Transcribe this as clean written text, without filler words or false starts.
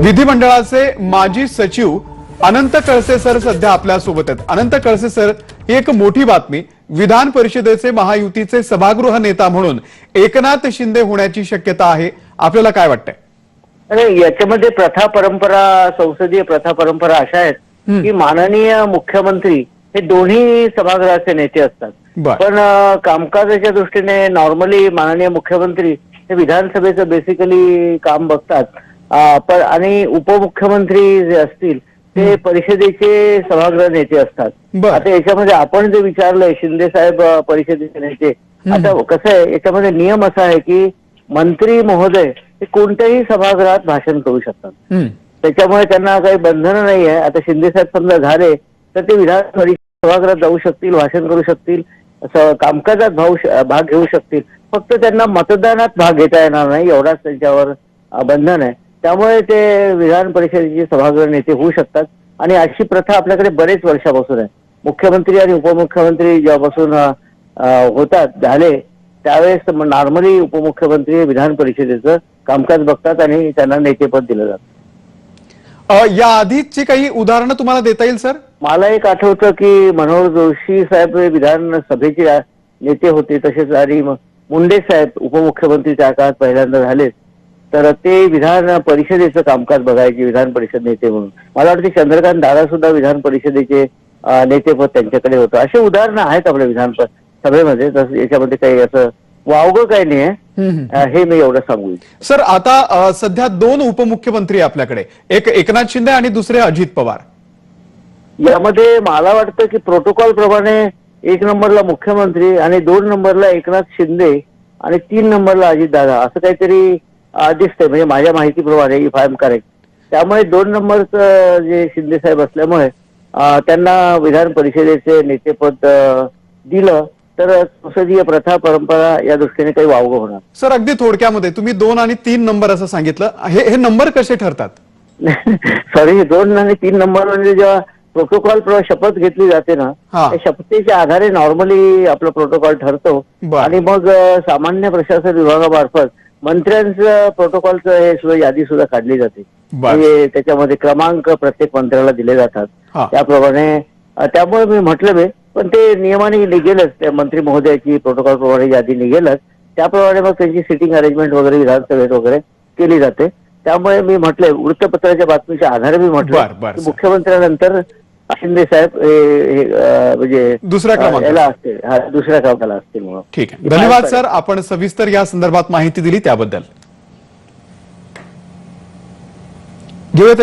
विधिमंडळाचे माजी सचिव अनंत कळसे सर सध्या आपल्या सोबत आहेत। अनंत कळसे सर, ही एक मोठी बातमी, विधान परिषदेचे महायुतीचे सभागृह नेता म्हणून एकनाथ शिंदे होण्याची शक्यता आहे, आपल्याला काय वाटतंय? अरे याच्यामध्ये प्रथा परंपरा, संसदीय प्रथा परंपरा अशा आहेत की माननीय मुख्यमंत्री हे दोन्ही सभागृहाचे नेते असतात। पण कामकाजाच्या दृष्टीने नॉर्मली माननीय मुख्यमंत्री हे विधानसभेचं बेसिकली काम बघतात, पण आणि उपमुख्यमंत्री जे असतील ते परिषदेचे सभागृह नेते असतात। आता याच्यामध्ये आपण जे विचारलंय शिंदे साहेब परिषदेचे नेते, आता कसं आहे याच्यामध्ये नियम असा आहे की मंत्री महोदय हे कोणत्याही सभागृहात भाषण करू शकतात, त्याच्यामुळे त्यांना काही बंधनं नाही आहे। आता शिंदे साहेब समजा झाले तर ते विधान परिषद सभागृहात जाऊ शकतील, भाषण करू शकतील, कामकाजात भाग घेऊ शकतील, फक्त त्यांना मतदानात भाग घेता येणार नाही एवढाच त्यांच्यावर बंधन आहे। त्यामुळे ते विधान परिषदेचे सभागृह नेते होऊ शकतात आणि अशी प्रथा आपल्याकडे बरेच वर्षापासून आहे। मुख्यमंत्री आणि उपमुख्यमंत्री जेव्हापासून होतात झाले त्यावेळेस नॉर्मली उपमुख्यमंत्री हे विधान परिषदेचं कामकाज बघतात आणि त्यांना नेतेपद दिलं जातं। या आधीची काही उदाहरणं तुम्हाला देता येईल सर? मला एक आठवतं की मनोहर जोशी साहेब विधानसभेचे नेते होते, तसेच आणि मुंडे साहेब उपमुख्यमंत्री त्या काळात पहिल्यांदा झाले, तर ते विधान परिषदेचं कामकाज बघायचे विधान परिषद नेते म्हणून। मला वाटतं चंद्रकांत दादा सुद्धा विधान परिषदेचे नेतेपद त्यांच्याकडे होतं। असे उदाहरणं आहेत आपल्या विधान सभेमध्ये, तसं याच्यामध्ये काही असं वावगं काही नाही आहे, हे मी एवढं सांगू। सर आता सध्या दोन उपमुख्यमंत्री आपल्याकडे, एक एकनाथ शिंदे आणि दुसरे अजित पवार। यामध्ये मला वाटतं की प्रोटोकॉल प्रमाणे 1 नंबरला मुख्यमंत्री आणि 2 नंबरला एकनाथ शिंदे आणि 3 नंबरला अजित दादा असं काहीतरी दिसतंय, म्हणजे माझ्या माहितीप्रमाणे इफ आय एम करेक्ट। त्यामुळे 2 नंबरचं जे शिंदे साहेब असल्यामुळे त्यांना विधान परिषदेचे नेतेपद दिलं तर संसदीय प्रथा परंपरा या दृष्टीने काही वावगं होणार। सर अगदी थोडक्यामध्ये तुम्ही 2 आणि 3 नंबर असं सांगितलं, हे नंबर कसे ठरतात? सॉरी, 2 आणि 3 नंबर म्हणजे जेव्हा प्रोटोकॉल शपथ घेतली जाते ना, त्या शपथेच्या आधारे नॉर्मली आपलं प्रोटोकॉल ठरतो आणि मग सामान्य प्रशासन विभागामार्फत मंत्र्यांचं प्रोटोकॉलचं हे सुद्धा यादी सुद्धा काढली जाते, म्हणजे त्याच्यामध्ये क्रमांक प्रत्येक मंत्र्याला दिले जातात त्याप्रमाणे। त्यामुळे मी म्हटलं पण ते नियमाने निघेलच, त्या मंत्री महोदयाची प्रोटोकॉल प्रमाणे यादी निघेलच, त्याप्रमाणे मग त्यांची सिटिंग अरेंजमेंट वगैरे विधानसभेत वगैरे केली जाते। त्यामुळे मी म्हटलंय वृत्तपत्राच्या बातमीच्या आधारे मी म्हटलं मुख्यमंत्र्यानंतर शिंदे साहेब म्हणजे दुसऱ्या क्रमांकाला असतील, दुसऱ्या क्रमांकाला असतील म्हणून। ठीक आहे, धन्यवाद सर, आपण सविस्तर या संदर्भात माहिती दिली त्याबद्दल। घेऊयात